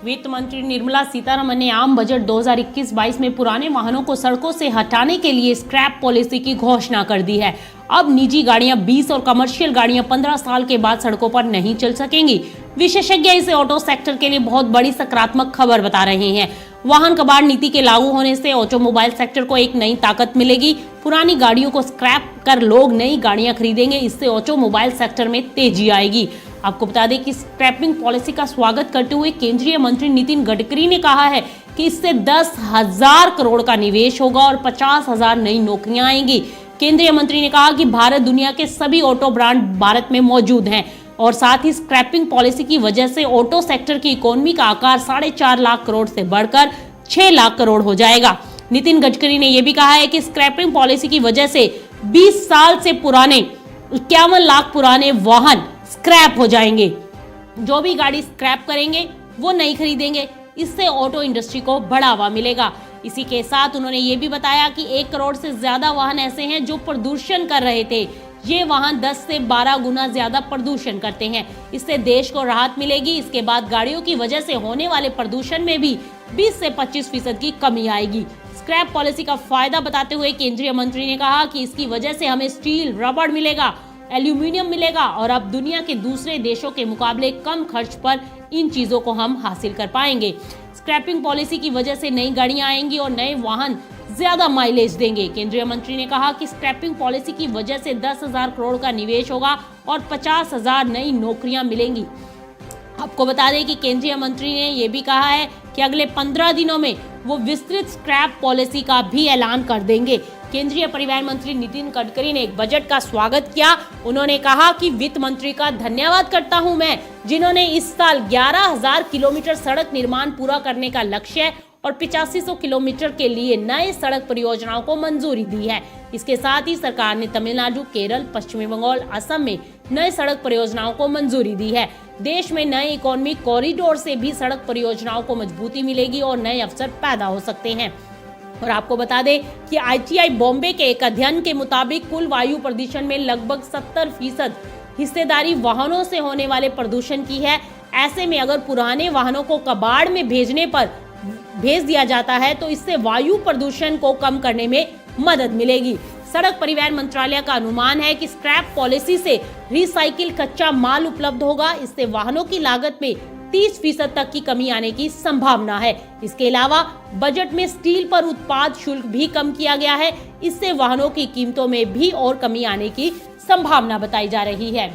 वित्त मंत्री निर्मला सीतारमण ने आम बजट 2021-22 में पुराने वाहनों को सड़कों से हटाने के लिए स्क्रैप पॉलिसी की घोषणा कर दी है। अब निजी गाड़ियां 20 और कमर्शियल गाड़ियां 15 साल के बाद सड़कों पर नहीं चल सकेंगी। विशेषज्ञ इसे ऑटो सेक्टर के लिए बहुत बड़ी सकारात्मक खबर बता रहे हैं। वाहन कबाड़ नीति के लागू होने से ऑटोमोबाइल सेक्टर को एक नई ताकत मिलेगी। पुरानी गाड़ियों को स्क्रैप कर लोग नई गाड़ियां खरीदेंगे। इससे ऑटोमोबाइल सेक्टर में तेजी आएगी। आपको बता दें कि स्क्रैपिंग पॉलिसी का स्वागत करते हुए केंद्रीय मंत्री नितिन गडकरी ने कहा है कि इससे 10,000 करोड़ का निवेश होगा और 50,000 नई नौकरियां आएंगी। केंद्रीय मंत्री ने कहा कि भारत दुनिया के सभी ऑटो ब्रांड भारत में मौजूद हैं और साथ ही स्क्रैपिंग पॉलिसी की वजह से ऑटो सेक्टर की इकोनॉमी का आकार 4.5 लाख करोड़ से बढ़कर 6 लाख करोड़ हो जाएगा। नितिन गडकरी ने यह भी कहा है कि स्क्रैपिंग पॉलिसी की वजह से 20 साल से पुराने 51 लाख पुराने वाहन स्क्रैप हो जाएंगे। जो भी गाड़ी स्क्रैप करेंगे वो नहीं खरीदेंगे। इससे ऑटो इंडस्ट्री को बढ़ावा मिलेगा। इसी के साथ उन्होंने ये भी बताया कि 1 करोड़ से ज्यादा वाहन ऐसे हैं जो प्रदूषण कर रहे थे। ये वाहन 10 से 12 गुना ज्यादा प्रदूषण करते हैं। इससे देश को राहत मिलेगी। इसके बाद गाड़ियों की वजह से होने वाले प्रदूषण में भी 20 से 25% की कमी आएगी। स्क्रैप पॉलिसी का फायदा बताते हुए केंद्रीय मंत्री ने कहा कि इसकी वजह से हमें स्टील, रबड़ मिलेगा, एल्यूमिनियम मिलेगा और अब दुनिया के दूसरे देशों के मुकाबले कम खर्च पर इन चीजों को हम हासिल कर पाएंगे। स्क्रैपिंग पॉलिसी की वजह से नई गाड़ियां आएंगी और नए वाहन ज्यादा माइलेज देंगे। केंद्रीय मंत्री ने कहा कि स्क्रैपिंग पॉलिसी की वजह से 10,000 करोड़ का निवेश होगा और 50,000 नई नौकरियां मिलेंगी। आपको बता दें कि केंद्रीय मंत्री ने यह भी कहा है कि अगले 15 दिनों में वो विस्तृत स्क्रैप पॉलिसी का भी ऐलान कर देंगे। केंद्रीय परिवहन मंत्री नितिन गडकरी ने एक बजट का स्वागत किया। उन्होंने कहा कि वित्त मंत्री का धन्यवाद करता हूं मैं, जिन्होंने इस साल 11,000 किलोमीटर सड़क निर्माण पूरा करने का लक्ष्य और 8500 किलोमीटर के लिए नए सड़क परियोजनाओं को मंजूरी दी है। इसके साथ ही सरकार ने तमिलनाडु, केरल, पश्चिमी बंगाल, असम में नए सड़क परियोजनाओं को मंजूरी दी है। देश में नए इकोनॉमिक कॉरिडोर से भी सड़क परियोजनाओं को मजबूती मिलेगी और नए अवसर पैदा हो सकते हैं। और आपको बता दें कि ITI बॉम्बे के एक अध्ययन के मुताबिक कुल वायु प्रदूषण में लगभग 70% हिस्सेदारी वाहनों से होने वाले प्रदूषण की है। ऐसे में अगर पुराने वाहनों को कबाड़ में भेज दिया जाता है तो इससे वायु प्रदूषण को कम करने में मदद मिलेगी। सड़क परिवहन मंत्रालय का अनुमान है कि स्क्रैप पॉलिसी से रिसाइकिल कच्चा माल उपलब्ध होगा। इससे वाहनों की लागत में 30% तक की कमी आने की संभावना है। इसके अलावा बजट में स्टील पर उत्पाद शुल्क भी कम किया गया है। इससे वाहनों की कीमतों में भी और कमी आने की संभावना बताई जा रही है।